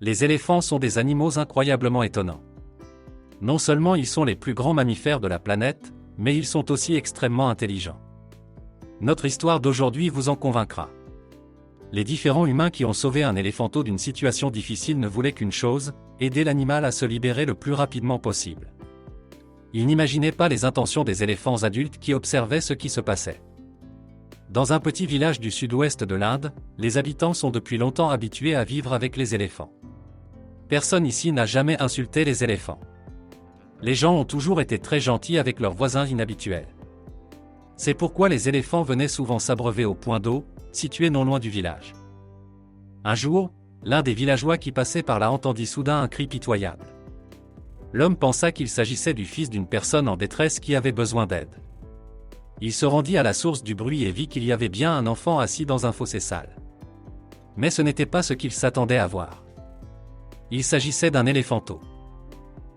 Les éléphants sont des animaux incroyablement étonnants. Non seulement ils sont les plus grands mammifères de la planète, mais ils sont aussi extrêmement intelligents. Notre histoire d'aujourd'hui vous en convaincra. Les différents humains qui ont sauvé un éléphanteau d'une situation difficile ne voulaient qu'une chose, aider l'animal à se libérer le plus rapidement possible. Ils n'imaginaient pas les intentions des éléphants adultes qui observaient ce qui se passait. Dans un petit village du sud-ouest de l'Inde, les habitants sont depuis longtemps habitués à vivre avec les éléphants. Personne ici n'a jamais insulté les éléphants. Les gens ont toujours été très gentils avec leurs voisins inhabituels. C'est pourquoi les éléphants venaient souvent s'abreuver au point d'eau, situé non loin du village. Un jour, l'un des villageois qui passait par là entendit soudain un cri pitoyable. L'homme pensa qu'il s'agissait du fils d'une personne en détresse qui avait besoin d'aide. Il se rendit à la source du bruit et vit qu'il y avait bien un enfant assis dans un fossé sale. Mais ce n'était pas ce qu'il s'attendait à voir. Il s'agissait d'un éléphanteau.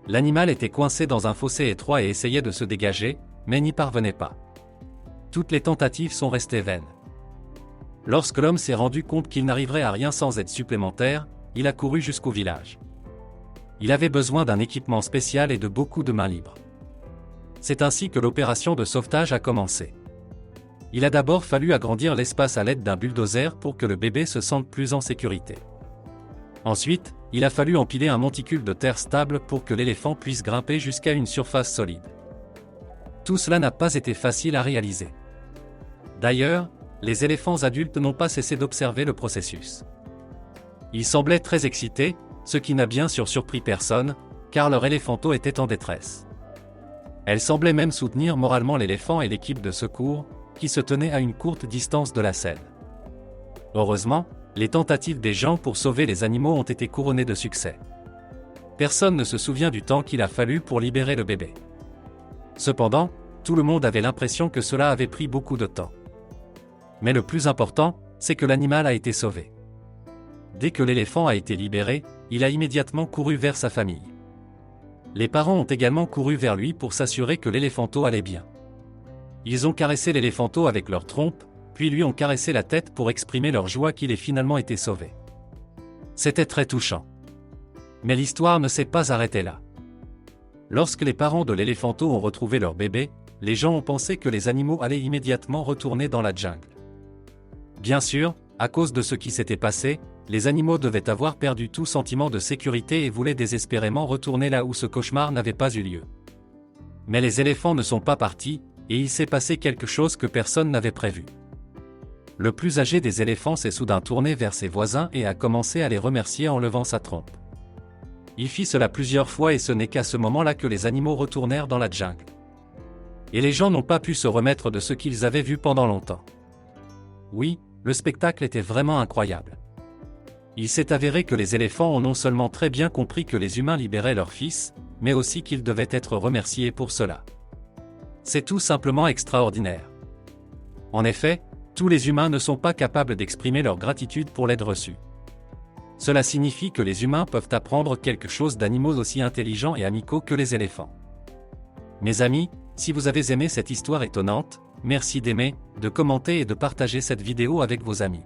L'animal était coincé dans un fossé étroit et essayait de se dégager, mais n'y parvenait pas. Toutes les tentatives sont restées vaines. Lorsque l'homme s'est rendu compte qu'il n'arriverait à rien sans aide supplémentaire, il a couru jusqu'au village. Il avait besoin d'un équipement spécial et de beaucoup de mains libres. C'est ainsi que l'opération de sauvetage a commencé. Il a d'abord fallu agrandir l'espace à l'aide d'un bulldozer pour que le bébé se sente plus en sécurité. Ensuite, il a fallu empiler un monticule de terre stable pour que l'éléphant puisse grimper jusqu'à une surface solide. Tout cela n'a pas été facile à réaliser. D'ailleurs, les éléphants adultes n'ont pas cessé d'observer le processus. Ils semblaient très excités, ce qui n'a bien sûr surpris personne, car leur éléphanteau était en détresse. Elle semblait même soutenir moralement l'éléphant et l'équipe de secours, qui se tenaient à une courte distance de la scène. Heureusement, les tentatives des gens pour sauver les animaux ont été couronnées de succès. Personne ne se souvient du temps qu'il a fallu pour libérer le bébé. Cependant, tout le monde avait l'impression que cela avait pris beaucoup de temps. Mais le plus important, c'est que l'animal a été sauvé. Dès que l'éléphant a été libéré, il a immédiatement couru vers sa famille. Les parents ont également couru vers lui pour s'assurer que l'éléphanteau allait bien. Ils ont caressé l'éléphanteau avec leur trompe, puis lui ont caressé la tête pour exprimer leur joie qu'il ait finalement été sauvé. C'était très touchant. Mais l'histoire ne s'est pas arrêtée là. Lorsque les parents de l'éléphanteau ont retrouvé leur bébé, les gens ont pensé que les animaux allaient immédiatement retourner dans la jungle. Bien sûr, à cause de ce qui s'était passé, les animaux devaient avoir perdu tout sentiment de sécurité et voulaient désespérément retourner là où ce cauchemar n'avait pas eu lieu. Mais les éléphants ne sont pas partis, et il s'est passé quelque chose que personne n'avait prévu. Le plus âgé des éléphants s'est soudain tourné vers ses voisins et a commencé à les remercier en levant sa trompe. Il fit cela plusieurs fois et ce n'est qu'à ce moment-là que les animaux retournèrent dans la jungle. Et les gens n'ont pas pu se remettre de ce qu'ils avaient vu pendant longtemps. Oui, le spectacle était vraiment incroyable. Il s'est avéré que les éléphants ont non seulement très bien compris que les humains libéraient leur fils, mais aussi qu'ils devaient être remerciés pour cela. C'est tout simplement extraordinaire. En effet, tous les humains ne sont pas capables d'exprimer leur gratitude pour l'aide reçue. Cela signifie que les humains peuvent apprendre quelque chose d'animaux aussi intelligents et amicaux que les éléphants. Mes amis, si vous avez aimé cette histoire étonnante, merci d'aimer, de commenter et de partager cette vidéo avec vos amis.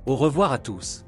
Au revoir à tous.